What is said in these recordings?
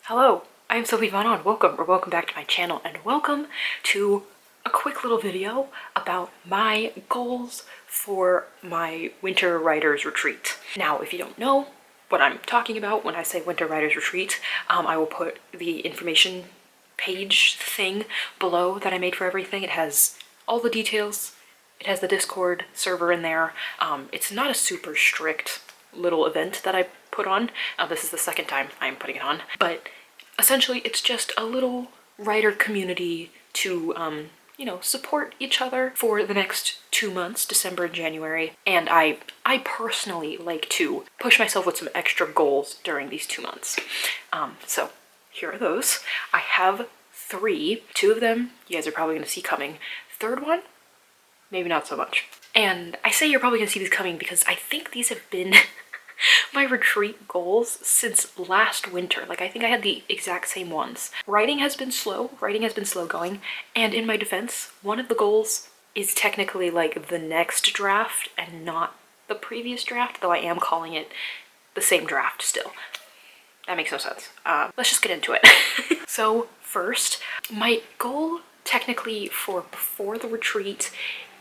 Hello, I'm Sophie. Welcome back to my channel, and welcome to a quick little video about my goals for my winter writers retreat. Now, if you don't know what I'm talking about when I say winter writers retreat, I will put the information page thing below that I made for everything. It has all the details. It has the Discord server in there. It's not a super strict little event that I put on. This is the second time I'm putting it on, but essentially it's just a little writer community to, support each other for the next 2 months, December and January. And I personally like to push myself with some extra goals during these 2 months. So here are those. I have 3. 2 of them you guys are probably gonna see coming. Third one, maybe not so much. And I say you're probably gonna see these coming because I think these have been my retreat goals since last winter. Like, I think I had the exact same ones. Writing has been slow going, and in my defense, one of the goals is technically like the next draft and not the previous draft, though I am calling it the same draft still. That makes no sense. Let's just get into it. So first, my goal technically for before the retreat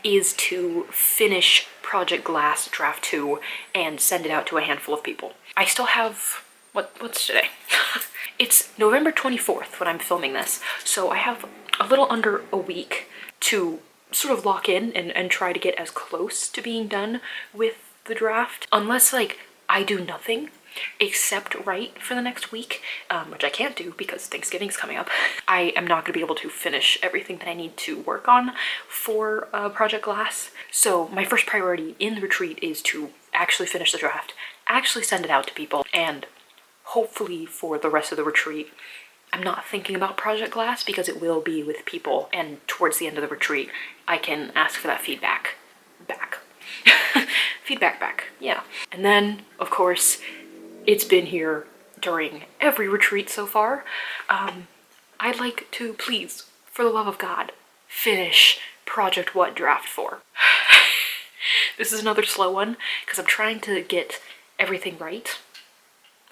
is to finish Project Glass Draft 2 and send it out to a handful of people. I still have, what's today? It's November 24th when I'm filming this, so I have a little under a week to sort of lock in and try to get as close to being done with the draft. Unless, like, I do nothing except write for the next week, which I can't do because Thanksgiving's coming up. I am not going to be able to finish everything that I need to work on for Project Glass. So my first priority in the retreat is to actually finish the draft, actually send it out to people, and hopefully for the rest of the retreat, I'm not thinking about Project Glass because it will be with people, and towards the end of the retreat, I can ask for that feedback back. Feedback back, yeah. And then, of course, it's been here during every retreat so far. I'd like to, please, for the love of God, finish Project What Draft 4. This is another slow one because I'm trying to get everything right.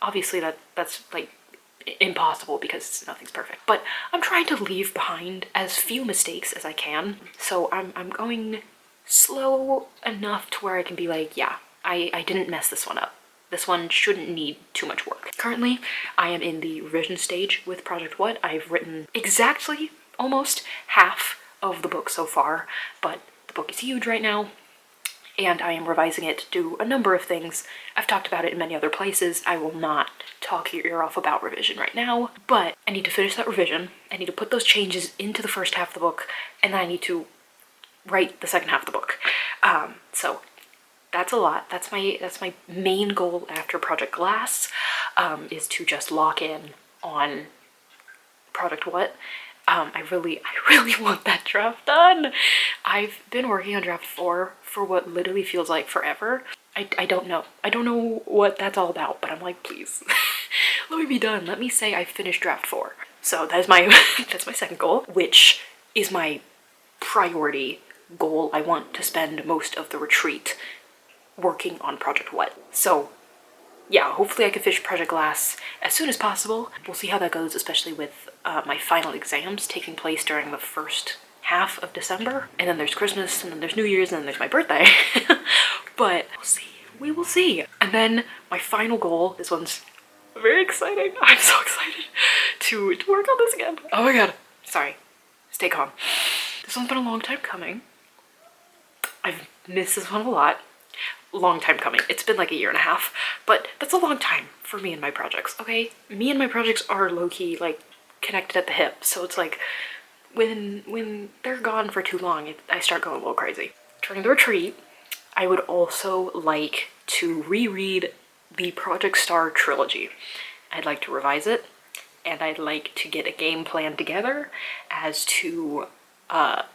Obviously that's like impossible because nothing's perfect, but I'm trying to leave behind as few mistakes as I can. So I'm going slow enough to where I can be like, yeah, I didn't mess this one up. This one shouldn't need too much work. Currently, I am in the revision stage with Project What. I've written exactly almost half of the book so far, but the book is huge right now, and I am revising it to do a number of things. I've talked about it in many other places. I will not talk your ear off about revision right now, but I need to finish that revision. I need to put those changes into the first half of the book, and then I need to write the second half of the book. So that's a lot. That's my main goal after Project Glass, is to just lock in on Project What. I really want that draft done. I've been working on draft 4 for what literally feels like forever. I don't know. I don't know what that's all about, but I'm like, please, let me be done. Let me say I finished draft 4. So that is my that's my second goal, which is my priority goal. I want to spend most of the retreat working on Project What. So yeah, hopefully I can finish Project Glass as soon as possible. We'll see how that goes, especially with my final exams taking place during the first half of December. And then there's Christmas, and then there's New Year's, and then there's my birthday. But we'll see. We will see. And then my final goal, this one's very exciting. I'm so excited to work on this again. Oh my god. Sorry. Stay calm. This one's been a long time coming. I've missed this one a lot. Long time coming. It's been like a year and a half, but that's a long time for me and my projects, okay? Me and my projects are low-key, like, connected at the hip, so it's like, when they're gone for too long, I start going a little crazy. During the retreat, I would also like to reread the Project Star trilogy. I'd like to revise it, and I'd like to get a game plan together as to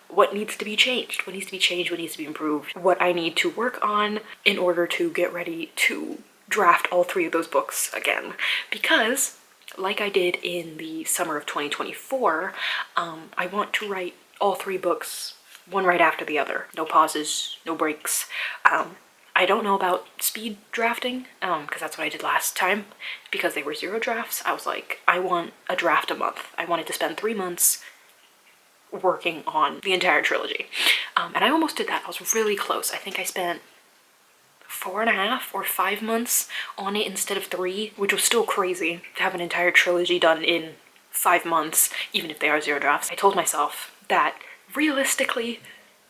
what needs to be changed, what needs to be improved, what I need to work on in order to get ready to draft all 3 of those books again. Because, like I did in the summer of 2024, I want to write all 3 books, one right after the other. No pauses, no breaks. I I don't know about speed drafting, because that's what I did last time. Because they were 0 drafts, I was like, I want a draft a month. I wanted to spend 3 months working on the entire trilogy. And I almost did that. I was really close. I think I spent 4.5 or 5 months on it instead of 3, which was still crazy to have an entire trilogy done in 5 months, even if they are 0 drafts. I told myself that realistically,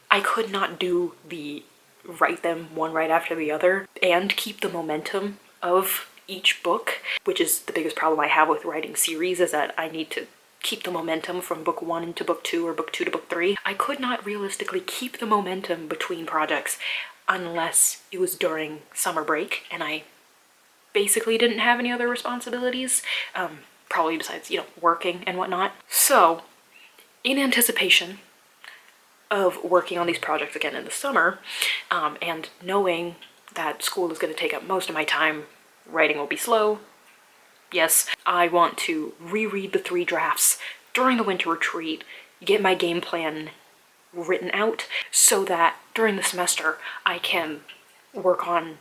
I could not do the write them one right after the other and keep the momentum of each book, which is the biggest problem I have with writing series, is that I need to keep the momentum from book 1 into book 2 or book 2 to book 3. I could not realistically keep the momentum between projects unless it was during summer break and I basically didn't have any other responsibilities, probably besides, you know, working and whatnot. So in anticipation of working on these projects again in the summer, and knowing that school is going to take up most of my time, writing will be slow. Yes, I want to reread the 3 drafts during the winter retreat, get my game plan written out so that during the semester I can work on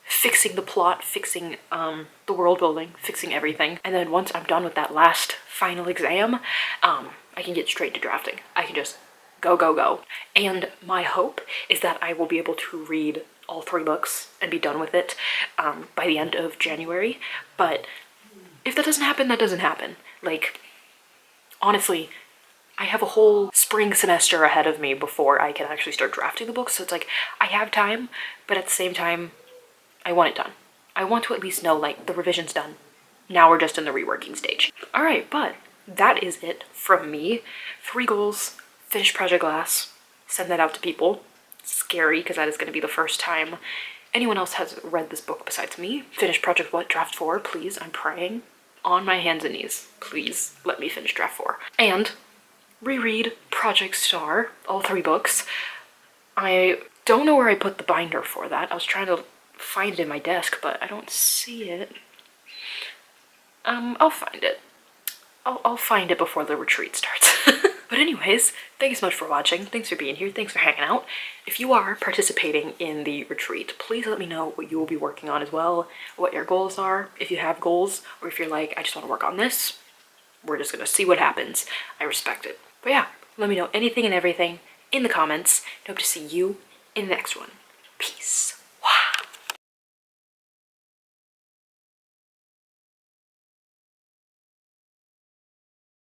fixing the plot, fixing the world building, fixing everything. And then once I'm done with that last final exam, I can get straight to drafting. I can just go, go, go. And my hope is that I will be able to read all 3 books and be done with it by the end of January. But if that doesn't happen, that doesn't happen. Like, honestly, I have a whole spring semester ahead of me before I can actually start drafting the books. So it's like, I have time, but at the same time, I want it done. I want to at least know, like, the revision's done. Now we're just in the reworking stage. All right, but that is it from me. 3 goals, finish Project Glass, send that out to people. Scary, because that is going to be the first time anyone else has read this book besides me. Finish Project what? Draft 4, please. I'm praying on my hands and knees. Please let me finish Draft 4. And reread Project Star, all 3 books. I don't know where I put the binder for that. I was trying to find it in my desk, but I don't see it. I'll find it. I'll find it before the retreat starts. But anyways, thank you so much for watching. Thanks for being here. Thanks for hanging out. If you are participating in the retreat, please let me know what you will be working on as well, what your goals are, if you have goals, or if you're like, I just want to work on this, we're just gonna see what happens. I respect it. But yeah, let me know anything and everything in the comments. I hope to see you in the next one. Peace.